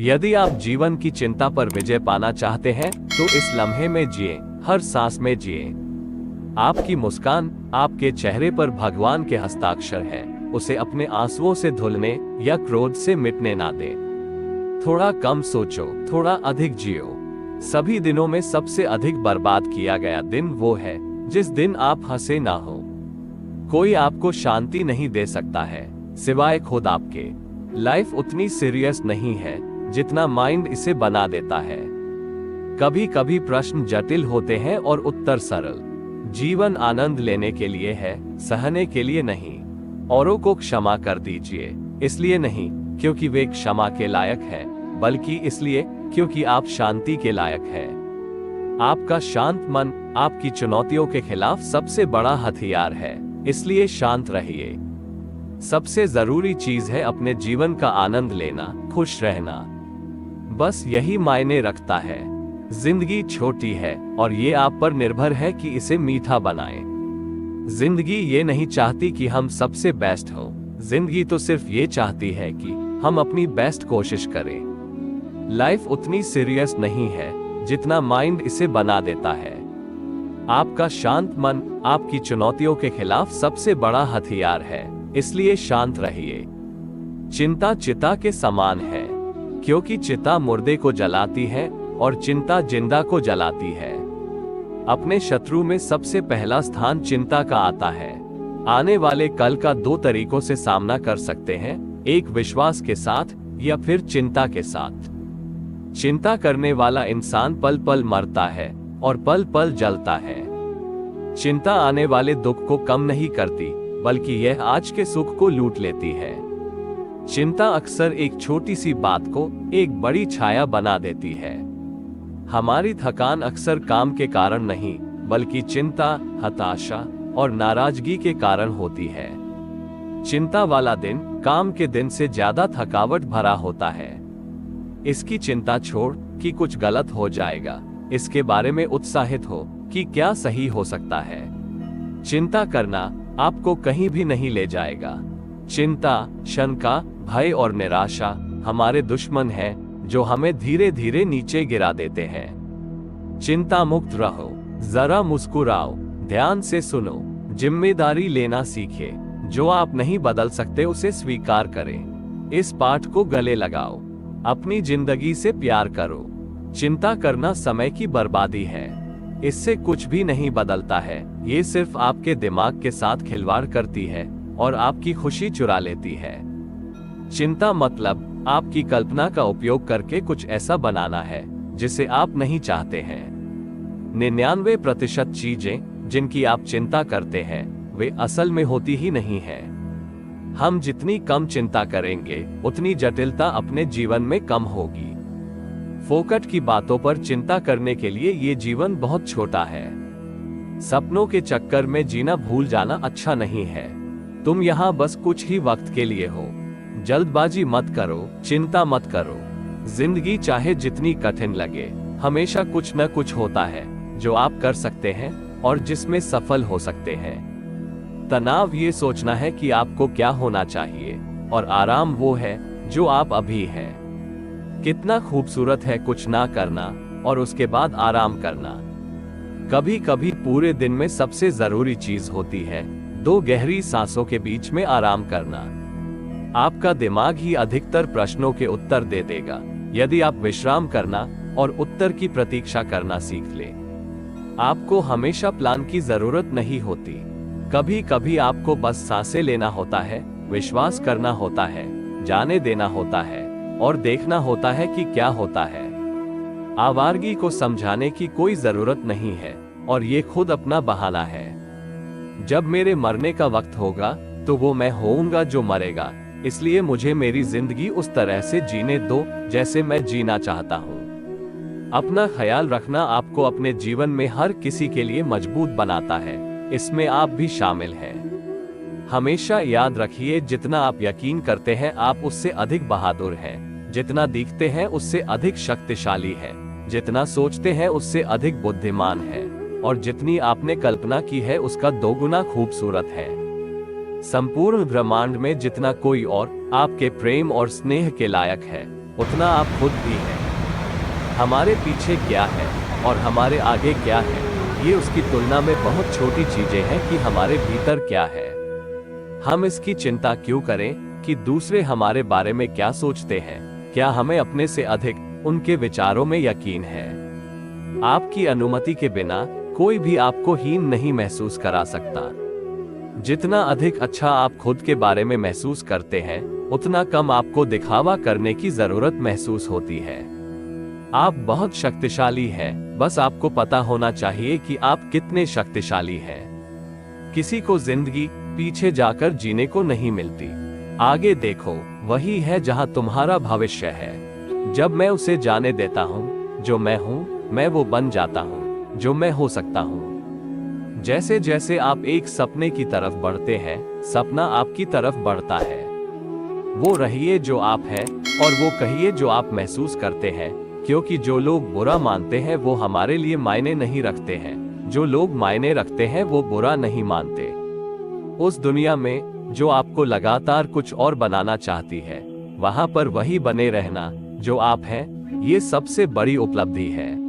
यदि आप जीवन की चिंता पर विजय पाना चाहते हैं तो इस लम्हे में जिए, हर सांस में जिए। आपकी मुस्कान आपके चेहरे पर भगवान के हस्ताक्षर है, उसे अपने आंसुओं से धुलने या क्रोध से मिटने ना दें। थोड़ा कम सोचो, थोड़ा अधिक जियो। सभी दिनों में सबसे अधिक बर्बाद किया गया दिन वो है जिस दिन आप हंसे ना हो। कोई आपको शांति नहीं दे सकता है सिवाय खुद आपके। लाइफ उतनी सीरियस नहीं है जितना माइंड इसे बना देता है। कभी कभी प्रश्न जटिल होते हैं और उत्तर सरल। जीवन आनंद लेने के लिए है, सहने के लिए नहीं। औरों को क्षमा कर दीजिए, इसलिए नहीं क्योंकि वे क्षमा के लायक हैं, बल्कि इसलिए क्योंकि आप शांति के लायक हैं। आपका शांत मन आपकी चुनौतियों के खिलाफ सबसे बड़ा हथियार है, इसलिए शांत रहिए। सबसे जरूरी चीज है अपने जीवन का आनंद लेना, खुश रहना। बस यही मायने रखता है। जिंदगी छोटी है और ये आप पर निर्भर है कि इसे मीठा बनाएं। जिंदगी ये नहीं चाहती कि हम सबसे बेस्ट हो, जिंदगी तो सिर्फ ये चाहती है कि हम अपनी बेस्ट कोशिश करें। लाइफ उतनी सीरियस नहीं है जितना माइंड इसे बना देता है। आपका शांत मन आपकी चुनौतियों के खिलाफ सबसे बड़ा हथियार है, इसलिए शांत रहिए। चिंता चिता के समान है, क्योंकि चिता मुर्दे को जलाती है और चिंता जिंदा को जलाती है। अपने शत्रु में सबसे पहला स्थान चिंता का आता है। आने वाले कल का दो तरीकों से सामना कर सकते हैं, एक विश्वास के साथ या फिर चिंता के साथ। चिंता करने वाला इंसान पल पल मरता है और पल पल जलता है। चिंता आने वाले दुख को कम नहीं करती, बल्कि यह आज के सुख को लूट लेती है। चिंता अक्सर एक छोटी सी बात को एक बड़ी छाया बना देती है। हमारी थकान अक्सर काम के कारण नहीं, बल्कि चिंता, हताशा और नाराजगी के कारण होती है। चिंता वाला दिन काम के दिन से ज्यादा थकावट भरा होता है। इसकी चिंता छोड़ कि कुछ गलत हो जाएगा, इसके बारे में उत्साहित हो कि क्या सही हो सकता है। चिंता करना आपको कहीं भी नहीं ले जाएगा। चिंता, शंका, भय और निराशा हमारे दुश्मन हैं जो हमें धीरे धीरे नीचे गिरा देते हैं। चिंता मुक्त रहो, जरा मुस्कुराओ, ध्यान से सुनो, जिम्मेदारी लेना सीखे। जो आप नहीं बदल सकते उसे स्वीकार करें। इस पाठ को गले लगाओ, अपनी जिंदगी से प्यार करो। चिंता करना समय की बर्बादी है, इससे कुछ भी नहीं बदलता है। ये सिर्फ आपके दिमाग के साथ खिलवाड़ करती है और आपकी खुशी चुरा लेती है। चिंता मतलब आपकी कल्पना का उपयोग करके कुछ ऐसा बनाना है जिसे आप नहीं चाहते हैं। 99% चीजें जिनकी आप चिंता करते हैं वे असल में होती ही नहीं है। हम जितनी कम चिंता करेंगे उतनी जटिलता अपने जीवन में कम होगी। फोकट की बातों पर चिंता करने के लिए ये जीवन बहुत छोटा है। सपनों के चक्कर में जीना भूल जाना अच्छा नहीं है। तुम यहाँ बस कुछ ही वक्त के लिए हो। जल्दबाजी मत करो, चिंता मत करो। जिंदगी चाहे जितनी कठिन लगे, हमेशा कुछ न कुछ होता है जो आप कर सकते हैं और जिसमें सफल हो सकते हैं। तनाव ये सोचना है कि आपको क्या होना चाहिए, और आराम वो है जो आप अभी हैं। कितना खूबसूरत है कुछ ना करना और उसके बाद आराम करना। कभी कभी पूरे दिन में सबसे जरूरी चीज होती है 2 गहरी सांसों के बीच में आराम करना। आपका दिमाग ही अधिकतर प्रश्नों के उत्तर दे देगा यदि आप विश्राम करना और उत्तर की प्रतीक्षा करना सीख लें। आपको हमेशा प्लान की जरूरत नहीं होती। कभी कभी आपको बस सांसें लेना होता है, विश्वास करना होता है, जाने देना होता है और देखना होता है कि क्या होता है। आवारगी को समझाने की कोई जरूरत नहीं है और ये खुद अपना बहाना है। जब मेरे मरने का वक्त होगा तो वो मैं होऊंगा जो मरेगा, इसलिए मुझे मेरी जिंदगी उस तरह से जीने दो जैसे मैं जीना चाहता हूँ। अपना ख्याल रखना आपको अपने जीवन में हर किसी के लिए मजबूत बनाता है, इसमें आप भी शामिल हैं। हमेशा याद रखिए, जितना आप यकीन करते हैं आप उससे अधिक बहादुर हैं, जितना दिखते हैं उससे अधिक शक्तिशाली है, जितना सोचते हैं उससे अधिक बुद्धिमान है, और जितनी आपने कल्पना की है उसका 2 गुना खूबसूरत है। संपूर्ण ब्रह्मांड में जितना कोई और आपके प्रेम और स्नेह के लायक है, उतना आप खुद भी हैं। हमारे पीछे क्या है और हमारे आगे क्या है, ये उसकी तुलना में बहुत छोटी चीजें हैं कि हमारे भीतर क्या है। हम इसकी चिंता क्यों करें कि दूसरे हमारे बारे में क्या सोचते हैं? क्या हमें अपने से अधिक उनके विचारों में यकीन है? आपकी अनुमति के बिना कोई भी आपको हीन नहीं महसूस करा सकता। जितना अधिक अच्छा आप खुद के बारे में महसूस करते हैं, उतना कम आपको दिखावा करने की जरूरत महसूस होती है। आप बहुत शक्तिशाली हैं, बस आपको पता होना चाहिए कि आप कितने शक्तिशाली हैं। किसी को जिंदगी पीछे जाकर जीने को नहीं मिलती। आगे देखो, वही है जहां तुम्हारा भविष्य है। जब मैं उसे जाने देता हूं जो मैं हूं, मैं वो बन जाता हूं जो मैं हो सकता हूं। जैसे जैसे आप एक सपने की तरफ बढ़ते हैं, सपना आपकी तरफ बढ़ता है। वो रहिए जो आप हैं और वो कहिए जो आप महसूस करते हैं, क्योंकि जो लोग बुरा मानते हैं वो हमारे लिए मायने नहीं रखते हैं। जो लोग मायने रखते हैं वो बुरा नहीं मानते। उस दुनिया में जो आपको लगातार कुछ और बनाना चाहती है, वहां पर वही बने रहना जो आप हैं, ये सबसे बड़ी उपलब्धि है।